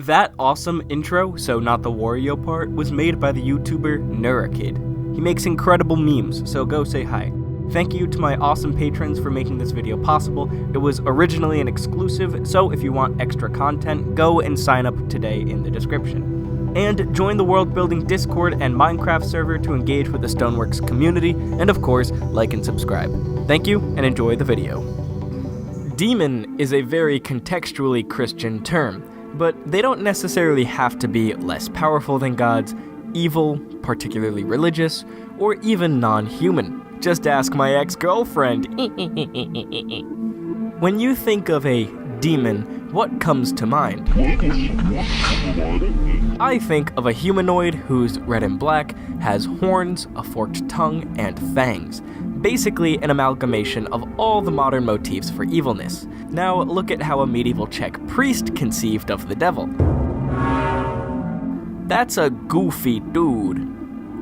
That awesome intro, so not the Wario part, was made by the YouTuber Neurakid. He makes incredible memes, so go say hi. Thank you to my awesome patrons for making this video possible. It was originally an exclusive, so if you want extra content, go and sign up today in the description. And join the Worldbuilding Discord and Minecraft server to engage with the Stoneworks community, and of course, like and subscribe. Thank you, and enjoy the video. Demon is a very contextually Christian term, but they don't necessarily have to be less powerful than gods, evil, particularly religious, or even non-human. Just ask my ex-girlfriend. When you think of a demon, what comes to mind? I think of a humanoid who's red and black, has horns, a forked tongue, and fangs. Basically an amalgamation of all the modern motifs for evilness. Now look at how a medieval Czech priest conceived of the devil. That's a goofy dude.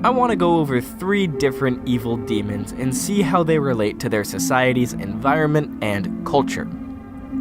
I want to go over 3 different evil demons and see how they relate to their society's environment and culture.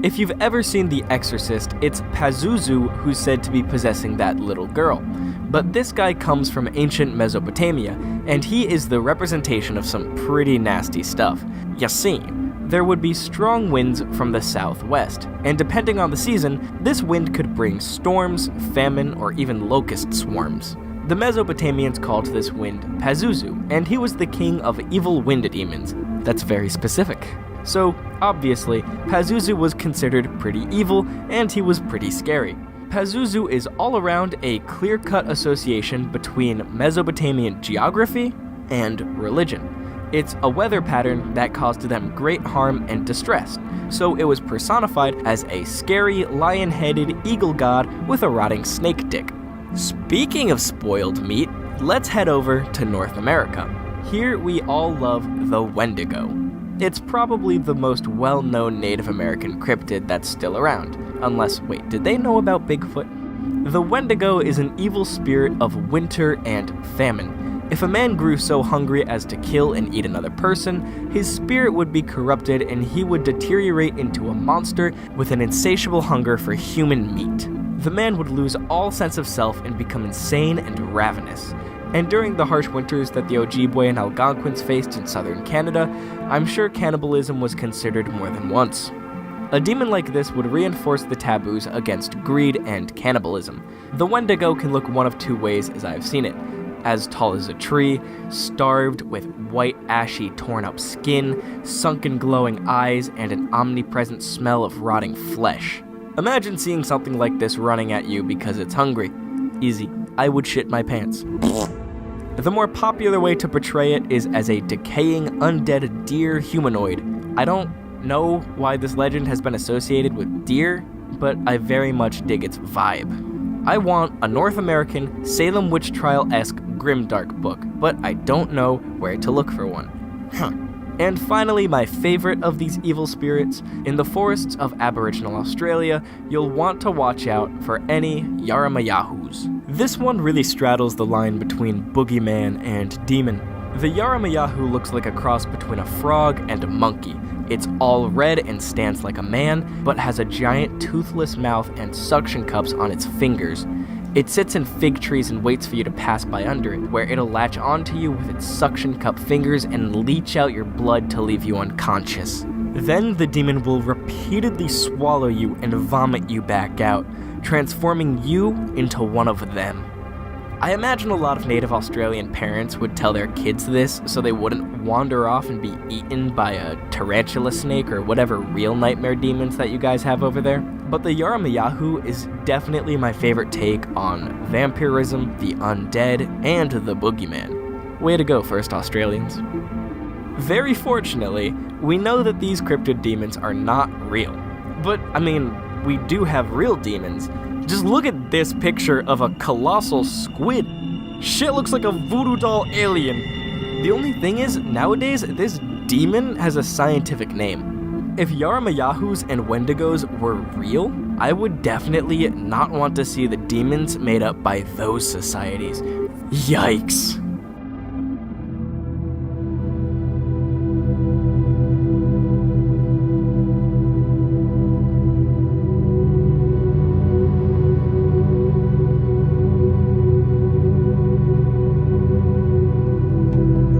If you've ever seen The Exorcist, it's Pazuzu who's said to be possessing that little girl. But this guy comes from ancient Mesopotamia, and he is the representation of some pretty nasty stuff. You see, there would be strong winds from the southwest, and depending on the season, this wind could bring storms, famine, or even locust swarms. The Mesopotamians called this wind Pazuzu, and he was the king of evil wind demons. That's very specific. So, obviously, Pazuzu was considered pretty evil, and he was pretty scary. Pazuzu is all around a clear-cut association between Mesopotamian geography and religion. It's a weather pattern that caused them great harm and distress, so it was personified as a scary, lion-headed eagle god with a rotting snake dick. Speaking of spoiled meat, let's head over to North America. Here we all love the wendigo. It's probably the most well-known Native American cryptid that's still around. Unless, wait, did they know about Bigfoot? The wendigo is an evil spirit of winter and famine. If a man grew so hungry as to kill and eat another person, his spirit would be corrupted and he would deteriorate into a monster with an insatiable hunger for human meat. The man would lose all sense of self and become insane and ravenous. And during the harsh winters that the Ojibwe and Algonquins faced in southern Canada, I'm sure cannibalism was considered more than once. A demon like this would reinforce the taboos against greed and cannibalism. The wendigo can look one of 2 ways as I've seen it. As tall as a tree, starved with white ashy torn up skin, sunken glowing eyes, and an omnipresent smell of rotting flesh. Imagine seeing something like this running at you because it's hungry. Easy. I would shit my pants. The more popular way to portray it is as a decaying, undead deer humanoid. I don't know why this legend has been associated with deer, but I very much dig its vibe. I want a North American, Salem witch trial-esque grimdark book, but I don't know where to look for one. And finally, my favorite of these evil spirits, in the forests of Aboriginal Australia, you'll want to watch out for any yaramayawhos. This one really straddles the line between boogeyman and demon. The yaramayawho looks like a cross between a frog and a monkey. It's all red and stands like a man, but has a giant toothless mouth and suction cups on its fingers. It sits in fig trees and waits for you to pass by under it, where it'll latch onto you with its suction cup fingers and leach out your blood to leave you unconscious. Then the demon will repeatedly swallow you and vomit you back out, transforming you into one of them. I imagine a lot of native Australian parents would tell their kids this so they wouldn't wander off and be eaten by a tarantula snake or whatever real nightmare demons that you guys have over there. But the yaramayawho is definitely my favorite take on vampirism, the undead, and the boogeyman. Way to go, first Australians. Very fortunately, we know that these cryptid demons are not real. But, I mean, we do have real demons. Just look at this picture of a colossal squid. Shit looks like a voodoo doll alien. The only thing is, nowadays, this demon has a scientific name. If yaramayawhos and wendigos were real, I would definitely not want to see the demons made up by those societies. Yikes.